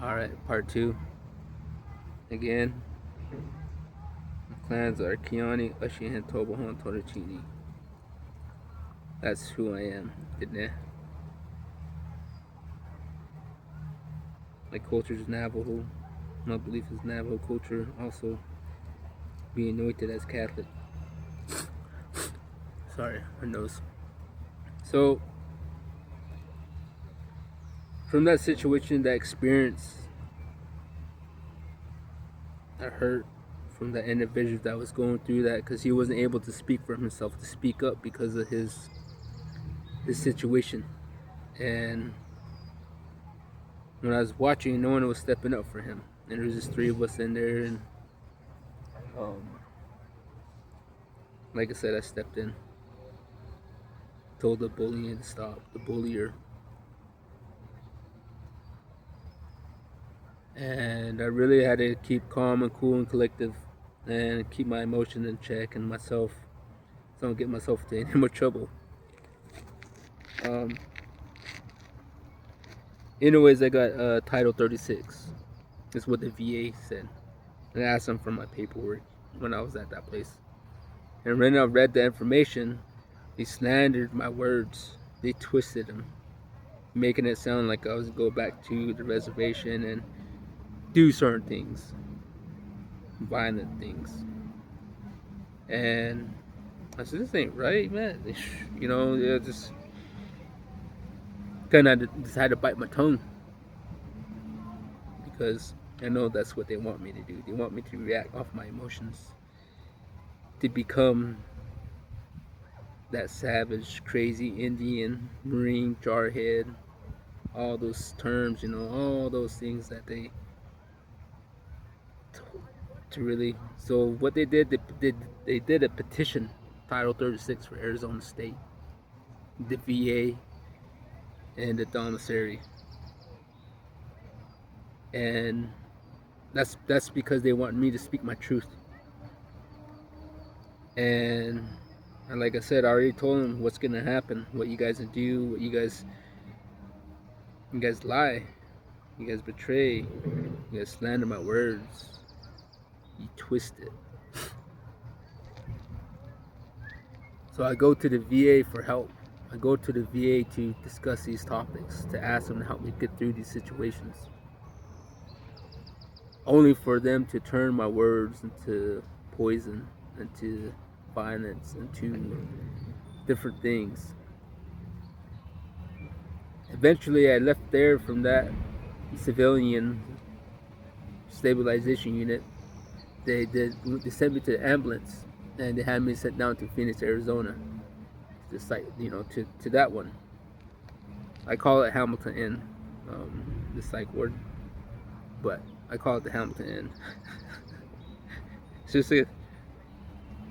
Alright, part two. Again, the clans are Kiani, Ushihan, Tobohon, Torachini. That's who I am, didn't. My culture is Navajo. My belief is Navajo culture. Also, being anointed as Catholic. Sorry, my nose. So, from that situation, that experience, I hurt from the individual that was going through that because he wasn't able to speak for himself, to speak up because of his situation. And when I was watching, no one was stepping up for him, and there was just three of us in there. And um, like I said, I stepped in, told the bullying to stop, the bullier, and I really had to keep calm and cool and collective, and keep my emotions in check and myself, so I don't get myself into any more trouble. Um, Anyways, I got Title 36. That's what the VA said. And I asked them for my paperwork when I was at that place. And when I read the information, they slandered my words. They twisted them, making it sound like I was to go back to the reservation and do certain things, violent things. And I said, this ain't right, man. Just kind of just had to bite my tongue because I know that's what they want me to do. They want me to react off my emotions, to become that savage, crazy Indian, Marine, jarhead, all those terms, all those things that they to really. So what they did a petition, Title 36 for Arizona State, the VA, and the commissary, and that's because they want me to speak my truth. And like I said, I already told them what's gonna happen, what you guys do, what you guys lie, you guys betray, you guys slander my words, you twist it. So I go to the VA for help. I go to the VA to discuss these topics, to ask them to help me get through these situations. Only for them to turn my words into poison, into violence, into different things. Eventually, I left there from that civilian stabilization unit. They sent me to the ambulance, and they had me sent down to Phoenix, Arizona, to the site, to that one. I call it Hamilton Inn, the psych ward, but I call it the Hamilton Inn.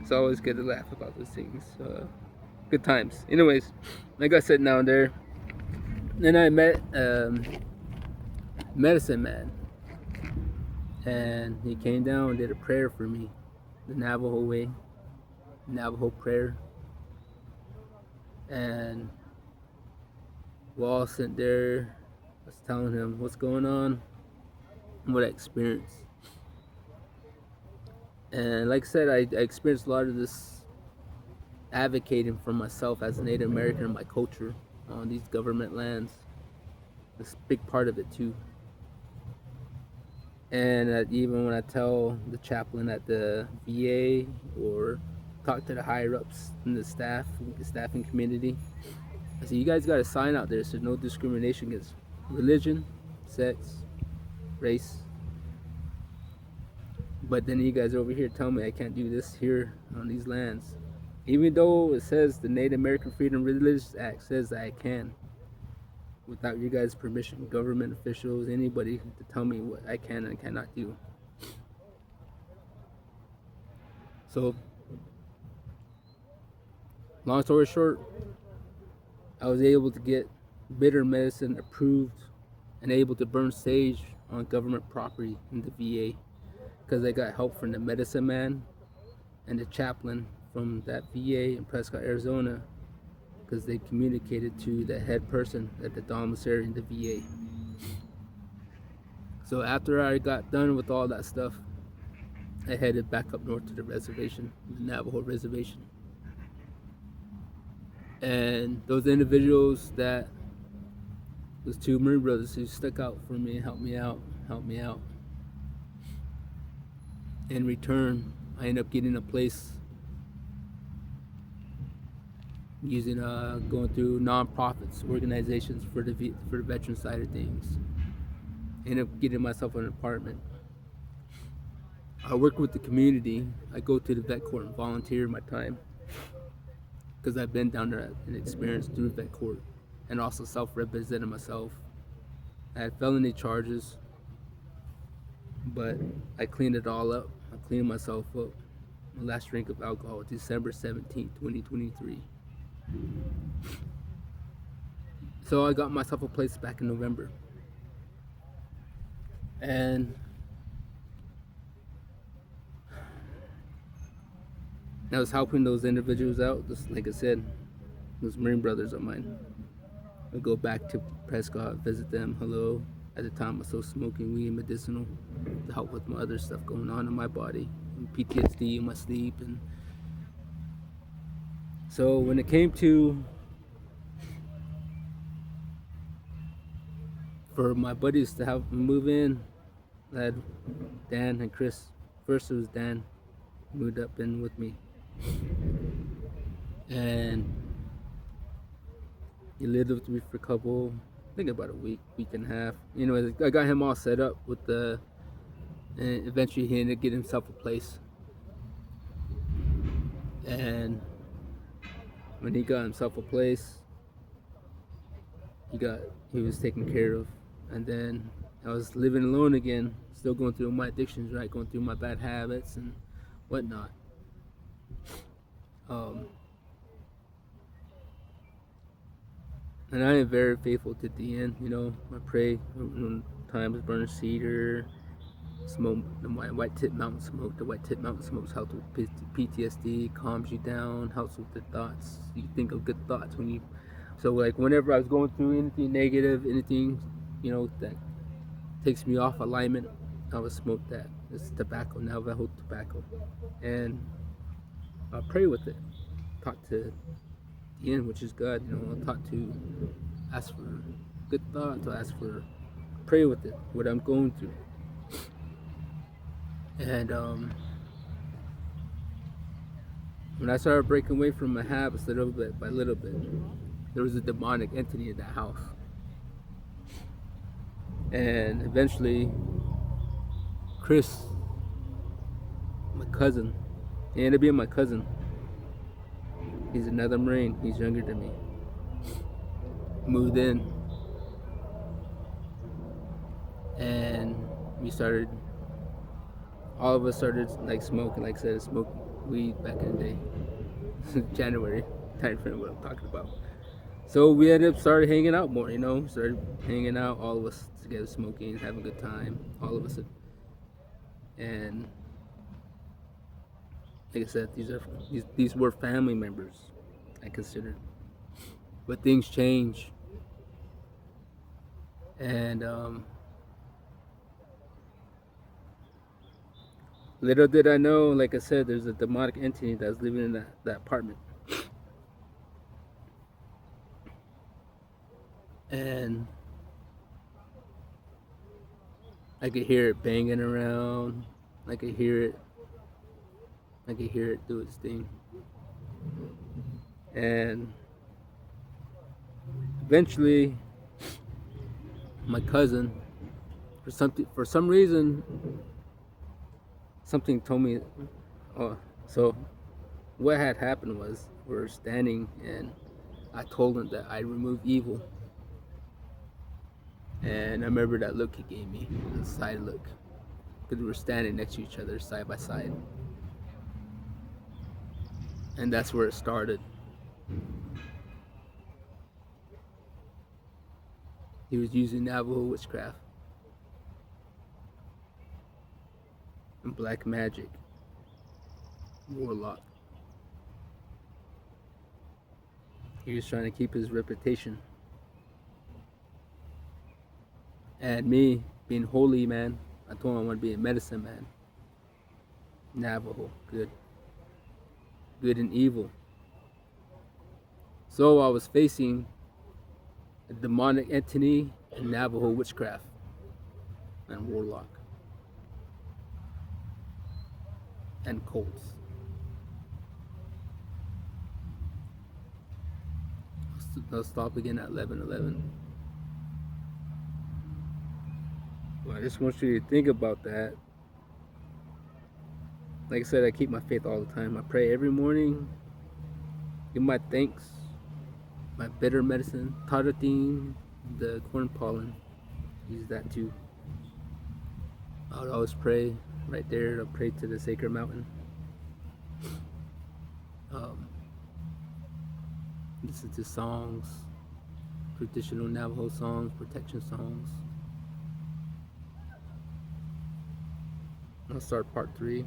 It's always good to laugh about those things. Good times. Anyways, like I said, down there, then I met medicine man, and he came down and did a prayer for me, the Navajo way, Navajo prayer, and we're all sitting there. I was telling him what's going on, what I experienced. And like I said, I experienced a lot of this advocating for myself as a Native American in my culture on these government lands. It's a big part of it too. And even when I tell the chaplain at the VA or talk to the higher ups in the staffing community, I say, you guys got a sign out there, so no discrimination against religion, sex, race. But then you guys are over here telling me I can't do this here on these lands. Even though it says the Native American Freedom Religious Act says that I can, without you guys' permission, government officials, anybody to tell me what I can and cannot do. So, long story short, I was able to get bitter medicine approved and able to burn sage on government property in the VA because I got help from the medicine man and the chaplain from that VA in Prescott, Arizona, because they communicated to the head person at the commissary in the VA. So after I got done with all that stuff, I headed back up north to the reservation, the Navajo reservation. And those individuals, that those two Marine brothers who stuck out for me and helped me out. In return, I ended up getting a place using going through non-profits, organizations for the veteran side of things. Ended up getting myself an apartment. I work with the community. I go to the vet court and volunteer my time because I've been down there and experienced through vet court, and also self-represented myself. I had felony charges, but I cleaned it all up. I cleaned myself up. My last drink of alcohol, December 17th, 2023. So I got myself a place back in November. And I was helping those individuals out, just like I said, those Marine brothers of mine. I go back to Prescott, visit them, hello. At the time I was still smoking weed, medicinal, to help with my other stuff going on in my body, and PTSD in my sleep. And so when it came to for my buddies to help me move in, I had Dan and Chris. First it was Dan, moved up in with me. And he lived with me for a couple, I think about a week and a half. You know, I got him all set up with and eventually he ended up getting himself a place. And when he got himself a place, he was taken care of. And then I was living alone again, still going through my addictions, right? Going through my bad habits and whatnot. And I am very faithful to the end. You know, I pray when times burn cedar, smoke the white tip mountain smoke. The white tip mountain smoke helps with PTSD, calms you down, helps with the thoughts. You think of good thoughts when you. So like whenever I was going through anything negative, anything, you know, that takes me off alignment, I would smoke that. It's tobacco, Navajo tobacco, and I pray with it. Talk to the end, which is God. You know, I talk to, ask for good thoughts. I ask for, pray with it, what I'm going through. And when I started breaking away from my habits little bit by little bit, there was a demonic entity in that house. And eventually, Chris, my cousin, he ended up being my cousin. He's another Marine, he's younger than me. Moved in. And all of us started like smoking, like I said, smoked weed back in the day. January time frame, what I'm talking about. So we ended up started hanging out more, you know, started hanging out, all of us together smoking, having a good time, all of us. And like I said, these were family members, I considered. But things change. And little did I know, like I said, there's a demonic entity that's living in that apartment. And I could hear it banging around. I could hear it do its thing. And eventually, my cousin, for some reason, something told me. So what had happened was we were standing, and I told him that I removed evil. And I remember that look he gave me, the side look, because we were standing next to each other, side by side. And that's where it started. He was using Navajo witchcraft and black magic, warlock. He was trying to keep his reputation. And me, being holy man. I told him I want to be a medicine man. Navajo, good. Good and evil. So I was facing a demonic entity and Navajo witchcraft and warlock and cults. I'll stop again at 11:11. Well, I just want you to think about that. Like I said, I keep my faith all the time. I pray every morning. Give my thanks. My bitter medicine, taratin, the corn pollen. Use that too. I would always pray right there. I'll pray to the sacred mountain. Listen to songs, traditional Navajo songs, protection songs. I'll start part 3.